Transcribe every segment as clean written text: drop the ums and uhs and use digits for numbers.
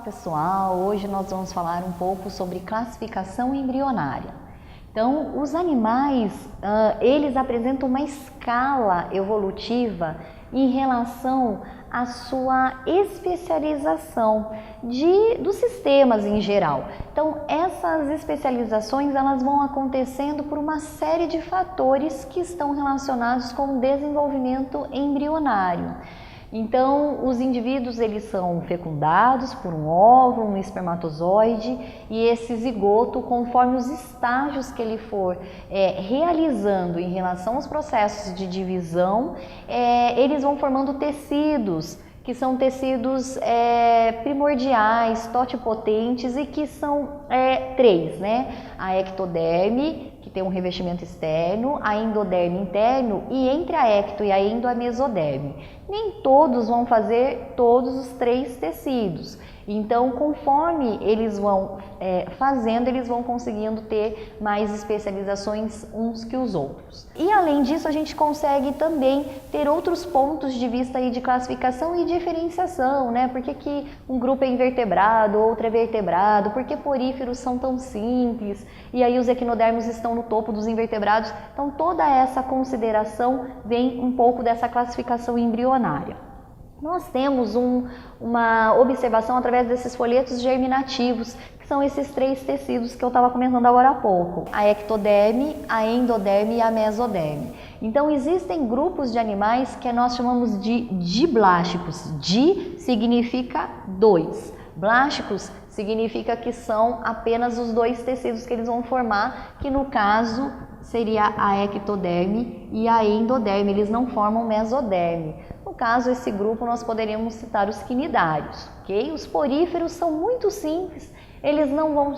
pessoal, hoje nós vamos falar um pouco sobre classificação embrionária. Então, os animais, eles apresentam uma escala evolutiva em relação à sua especialização dos sistemas em geral. Então, essas especializações elas vão acontecendo por uma série de fatores que estão relacionados com o desenvolvimento embrionário. Então, os indivíduos eles são fecundados por um óvulo, um espermatozoide e esse zigoto, conforme os estágios que ele for realizando em relação aos processos de divisão, eles vão formando tecidos, que são tecidos primordiais, totipotentes e que são três, né? A ectoderme, que tem um revestimento externo, a endoderme interno e entre a ecto e a endo a mesoderme. Nem todos vão fazer todos os três tecidos. Então, conforme eles vão fazendo, eles vão conseguindo ter mais especializações uns que os outros. E além disso, a gente consegue também ter outros pontos de vista aí de classificação e diferenciação, né? Por que um grupo é invertebrado, outro é vertebrado, por que poríferos são tão simples, e aí os equinodermos estão no topo dos invertebrados. Então, toda essa consideração vem um pouco dessa classificação embrionária. Nós temos uma observação através desses folhetos germinativos, que são esses três tecidos que eu estava comentando agora há pouco, a ectoderme, a endoderme e a mesoderme. Então, existem grupos de animais que nós chamamos de diblásticos. Di significa dois, blásticos significa que são apenas os dois tecidos que eles vão formar, que no caso seria a ectoderme e a endoderme, eles não formam mesoderme. No caso, esse grupo nós poderíamos citar os quinidários, ok? Os poríferos são muito simples, eles não vão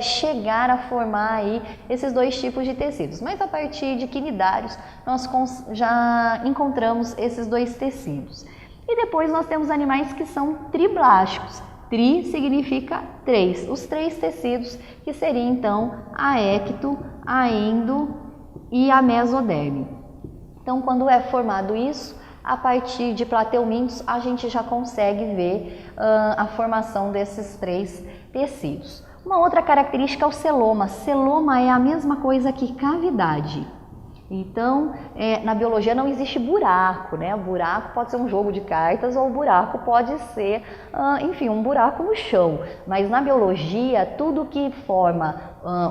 chegar a formar aí esses dois tipos de tecidos, mas a partir de quinidários nós já encontramos esses dois tecidos. E depois nós temos animais que são triblásticos. Tri significa três, os três tecidos que seriam então a ecto, a endo e a mesoderme. Então, quando é formado isso, a partir de plateumintos a gente já consegue ver a formação desses três tecidos. Uma outra característica é o celoma. Celoma é a mesma coisa que cavidade. Então, na biologia não existe buraco, né? O buraco pode ser um jogo de cartas ou o buraco pode ser, enfim, um buraco no chão. Mas na biologia, tudo que forma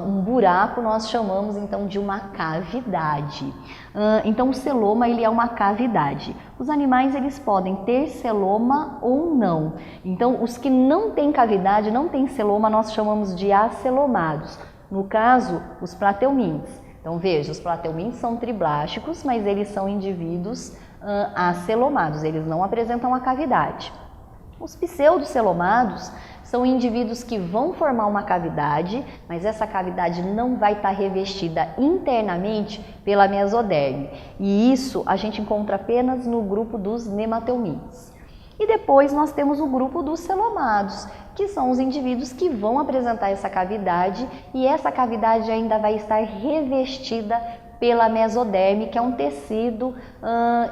um buraco nós chamamos então de uma cavidade. Então, o celoma ele é uma cavidade. Os animais eles podem ter celoma ou não. Então, os que não têm cavidade, não têm celoma, nós chamamos de acelomados. No caso, os plateumintes. Então, veja, os plateumintes são triblásticos, mas eles são indivíduos acelomados, eles não apresentam a cavidade. Os pseudocelomados são indivíduos que vão formar uma cavidade, mas essa cavidade não vai estar revestida internamente pela mesoderme. E isso a gente encontra apenas no grupo dos nemateumintes. E depois nós temos o grupo dos celomados, que são os indivíduos que vão apresentar essa cavidade e essa cavidade ainda vai estar revestida pela mesoderme, que é um tecido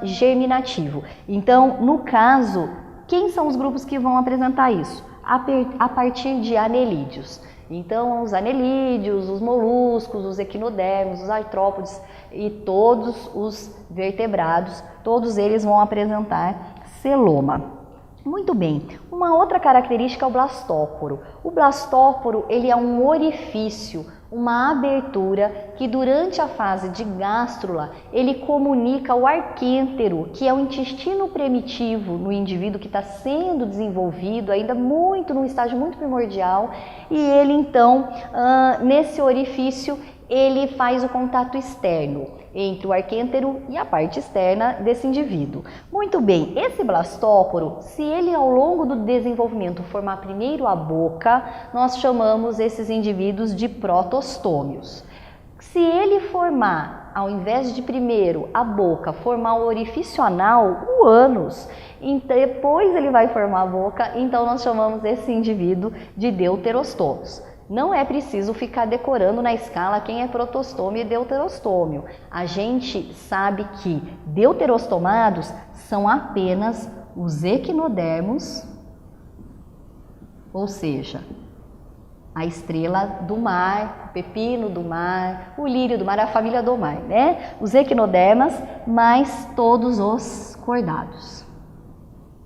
germinativo. Então, no caso, quem são os grupos que vão apresentar isso? A partir de anelídeos. Então, os anelídeos, os moluscos, os equinodermos, os artrópodes e todos os vertebrados, todos eles vão apresentar celoma. Muito bem, uma outra característica é o blastóporo. O blastóporo ele é um orifício, uma abertura que durante a fase de gástrula ele comunica o arquêntero, que é o intestino primitivo no indivíduo que está sendo desenvolvido, ainda muito num estágio muito primordial, e ele então, nesse orifício, ele faz o contato externo entre o arquêntero e a parte externa desse indivíduo. Muito bem, esse blastóporo, se ele ao longo do desenvolvimento formar primeiro a boca, nós chamamos esses indivíduos de protostômios. Se ele formar, ao invés de primeiro a boca, formar o orifício anal, o ânus, e depois ele vai formar a boca, então nós chamamos esse indivíduo de deuterostômios. Não é preciso ficar decorando na escala quem é protostômio e deuterostômio. A gente sabe que deuterostomados são apenas os equinodermos ou seja, a estrela do mar, o pepino do mar, o lírio do mar, a família do mar, né? Os equinodermas, mais todos os cordados.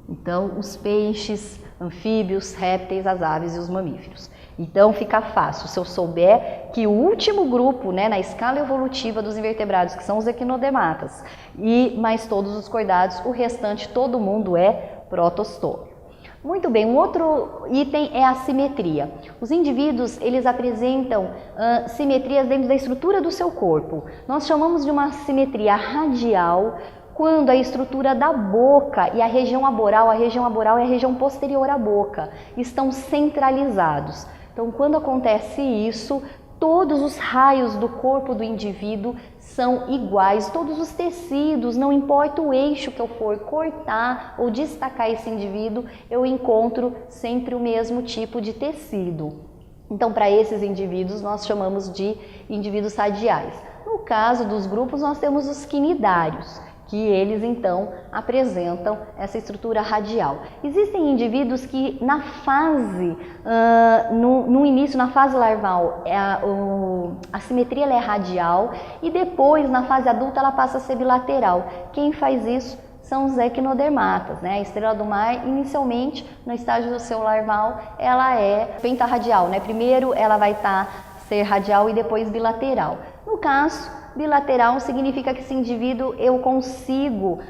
Então, os peixes, anfíbios, répteis, as aves e os mamíferos. Então, fica fácil se eu souber que o último grupo, né, na escala evolutiva dos invertebrados, que são os equinodermatas, e mais todos os cordados, o restante, todo mundo é protostômio. Muito bem, um outro item é a simetria. Os indivíduos, eles apresentam simetrias dentro da estrutura do seu corpo. Nós chamamos de uma simetria radial, quando a estrutura da boca e a região aboral é a região posterior à boca, estão centralizados. Então, quando acontece isso, todos os raios do corpo do indivíduo são iguais, todos os tecidos, não importa o eixo que eu for cortar ou destacar esse indivíduo, eu encontro sempre o mesmo tipo de tecido. Então, para esses indivíduos, nós chamamos de indivíduos radiais. No caso dos grupos, nós temos os quinidários, que eles então apresentam essa estrutura radial. Existem indivíduos que na fase, no início, na fase larval, a simetria ela é radial e depois, na fase adulta, ela passa a ser bilateral. Quem faz isso são os equinodermatas, né? A estrela do mar, inicialmente, no estágio do seu larval, ela é pentarradial, né? Primeiro ela vai ser radial e depois bilateral. No caso, bilateral significa que esse indivíduo eu consigo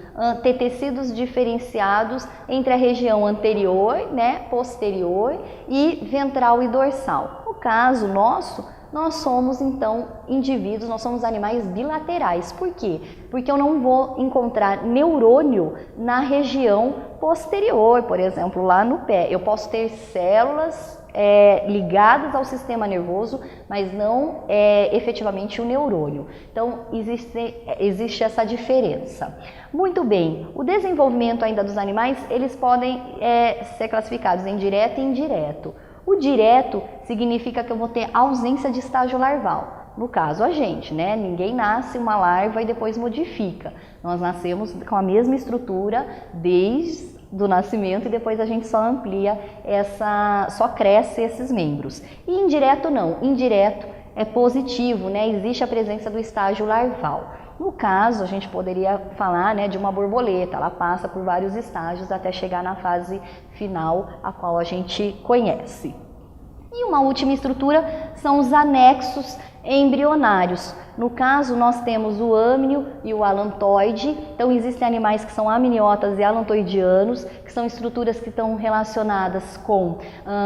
ter tecidos diferenciados entre a região anterior, né, posterior e ventral e dorsal. No caso nosso, nós somos então indivíduos, nós somos animais bilaterais. Por quê? Porque eu não vou encontrar neurônio na região posterior, por exemplo, lá no pé. Eu posso ter células ligadas ao sistema nervoso, mas não efetivamente o neurônio. Então, existe essa diferença. Muito bem, o desenvolvimento ainda dos animais, eles podem ser classificados em direto e indireto. O direto significa que eu vou ter ausência de estágio larval. No caso, a gente, né? Ninguém nasce uma larva e depois modifica. Nós nascemos com a mesma estrutura desde do nascimento e depois a gente só amplia só cresce esses membros. E indireto não, indireto é positivo, né? Existe a presença do estágio larval. No caso, a gente poderia falar, né, de uma borboleta, ela passa por vários estágios até chegar na fase final, a qual a gente conhece. E uma última estrutura são os anexos embrionários. No caso, nós temos o âmnio e o alantoide. Então, existem animais que são amniotas e alantoidianos, que são estruturas que estão relacionadas com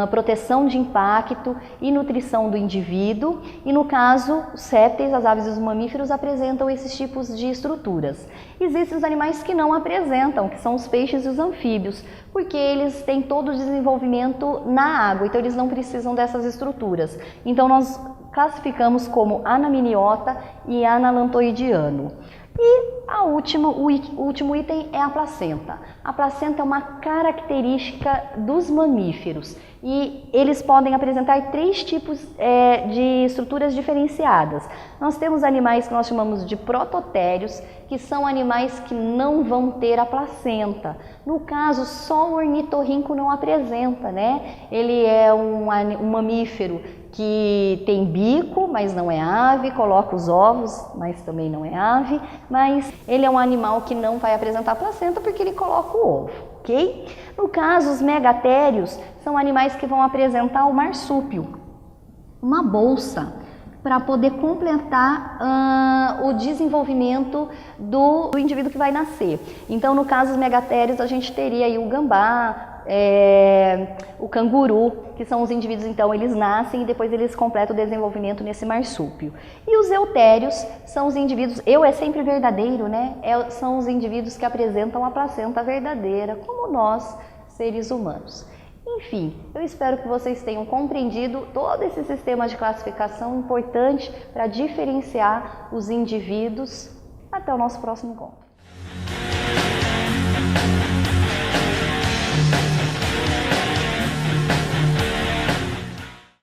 proteção de impacto e nutrição do indivíduo. E no caso, os répteis, as aves e os mamíferos apresentam esses tipos de estruturas. Existem os animais que não apresentam, que são os peixes e os anfíbios, porque eles têm todo o desenvolvimento na água, então eles não precisam dessas estruturas. Então, nós classificamos como anamniota e analantoidiano. E o último item é a placenta. A placenta é uma característica dos mamíferos e eles podem apresentar 3 tipos de estruturas diferenciadas. Nós temos animais que nós chamamos de prototérios, que são animais que não vão ter a placenta. No caso, só o ornitorrinco não apresenta, né? Ele é um mamífero que tem bico, mas não é ave, coloca os ovos, mas também não é ave, mas ele é um animal que não vai apresentar placenta porque ele coloca o ovo, ok? No caso, os megatérios são animais que vão apresentar o marsúpio, uma bolsa, para poder completar o desenvolvimento do indivíduo que vai nascer. Então, no caso dos megatérios, a gente teria aí o gambá, o canguru, que são os indivíduos, então, eles nascem e depois eles completam o desenvolvimento nesse marsúpio. E os eutérios são os indivíduos, é sempre verdadeiro, né? São os indivíduos que apresentam a placenta verdadeira, como nós, seres humanos. Enfim, eu espero que vocês tenham compreendido todo esse sistema de classificação importante para diferenciar os indivíduos. Até o nosso próximo encontro.